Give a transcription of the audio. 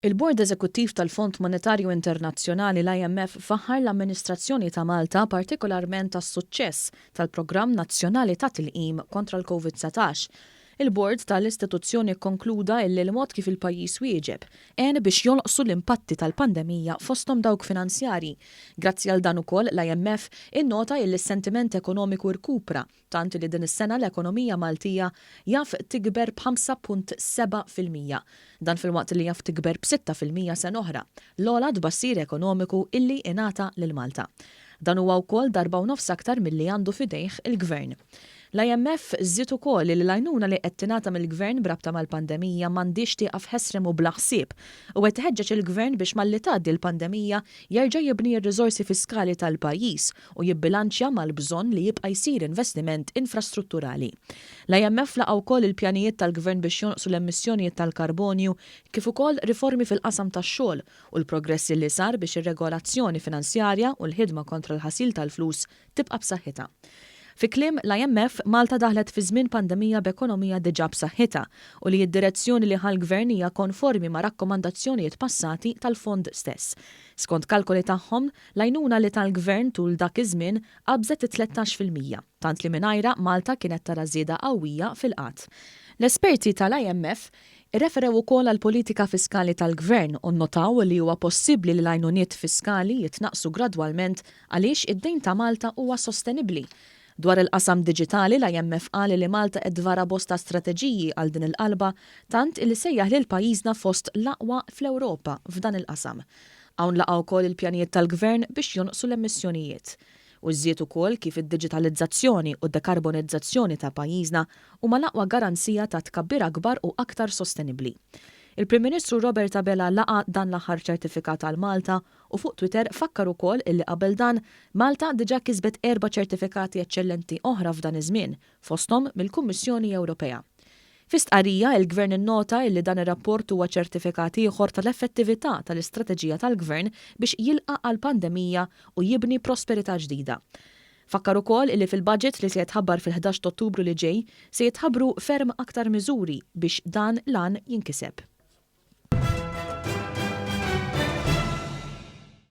Il-Bord Eżekuttiv tal-Fond Monetarju Internazzjonali l-IMF faħħar l-amministrazzjoni ta' Malta partikolarment tas-suċċess tal-programm nazzjonali ta' tilqim kontra l-COVID-19. Il-Bord tal-istituzzjoni konkluda illi l-mod kif il-pajjiż wieġeb għen biex jonqsu l-impatti tal-pandemija fosthom dawk finanzjarji. Grazzi għal dan ukoll l-IMF innota illi s-sentiment ekonomiku rkupra tant li din is-sena l-ekonomija Maltija jaf tikber b'5.7%. Dan fil-waqt li jaf tikber b'6% sena oħra. L-ogħla tbassir ekonomiku illi ingħata lil Malta. Dan huwa wkoll darba u nofs aktar milli għandu fidejh il-Gvern. L-IMF żied ukoll li l-għajnuna li qed tingħata mill-Gvern brabta mal-pandemija m'għandix tieqaf ħesrem u bla ħsieb u qed iħeġġeġ il-Gvern biex malli tgħaddi l-pandemija jerġa' jibni r-riżorsi fiskali tal-pajjiż u jibbilanċja mal-bżonn li jibqa' jsir investiment infrastrutturali. L-IMF laqgħu wkoll il-pjanijiet tal-Gvern biex jonqsu l-emissjonijiet tal-karbonju kif ukoll riformi fil-qasam tax-xogħol u l-progressi li sar biex ir-regolazzjoni finanzjarja u l-ħidma kontra l-ħasil tal-flus tibqa' b'saħħitha. Fi kliem l-IMF, Malta daħlet fi żmien pandemija b'ekonomija diġà b'saħħitha u li d-direzzjoni li ħall-Gvern hija konformi ma' rakkomandazzjonijiet passati tal-Fond stess. Skont kalkoli tagħhom, l-għajnuna li tal-Gvern tul dak iż-żmien qabżet 13%, tant li mingħajra Malta kienet tara żieda qawwija fil-qatt. L-esperti tal-IMF irreferew ukoll għall politika fiskali tal-Gvern u nnotaw li huwa possibbli li l-għajnuniet fiskali jitnaqsu gradwalment għaliex id-dejn ta' Malta huwa sostenibbli. Dwar il-qasam diġitali l-IMF qal li Malta qed dwar bosta strateġiji għal din il-qalba tant li sejjaħ lil pajjiżna fost l-aqwa fl-Ewropa f'dan il-qasam. Hawn laqgħu wkoll il-pjanijiet tal-Gvern biex jonqsu l-emissjonijiet. U żied ukoll kif id-diġitalizzazzjoni u d-dekarbonizzazzjoni ta' pajjiżna huma l-aqwa garanzija ta' tkabbir akbar u aktar sostenibbli. Il-Prim Ministru Robert Abela laqa dan l-aħħar ċertifikat għal Malta u fuq Twitter fakkar ukoll illi qabel dan Malta diġà kisbet 4 ċertifikati eċċellenti oħra f'dan iż-żmien fosthom mill-Kummissjoni Ewropea. Fi stqarrija il-Gvern innota illi dan ir-rapport huwa ċertifikat ieħor tal-effettività tal-istrateġija tal-Gvern biex jilqa' għall-pandemija u jibni prosperità ġdida. Fakkar ukoll illi fil-budget li se jitħabbar fil-11 Ottubru li ġej se jitħabbru ferm aktar miżuri biex dan l-għan jinkiseb.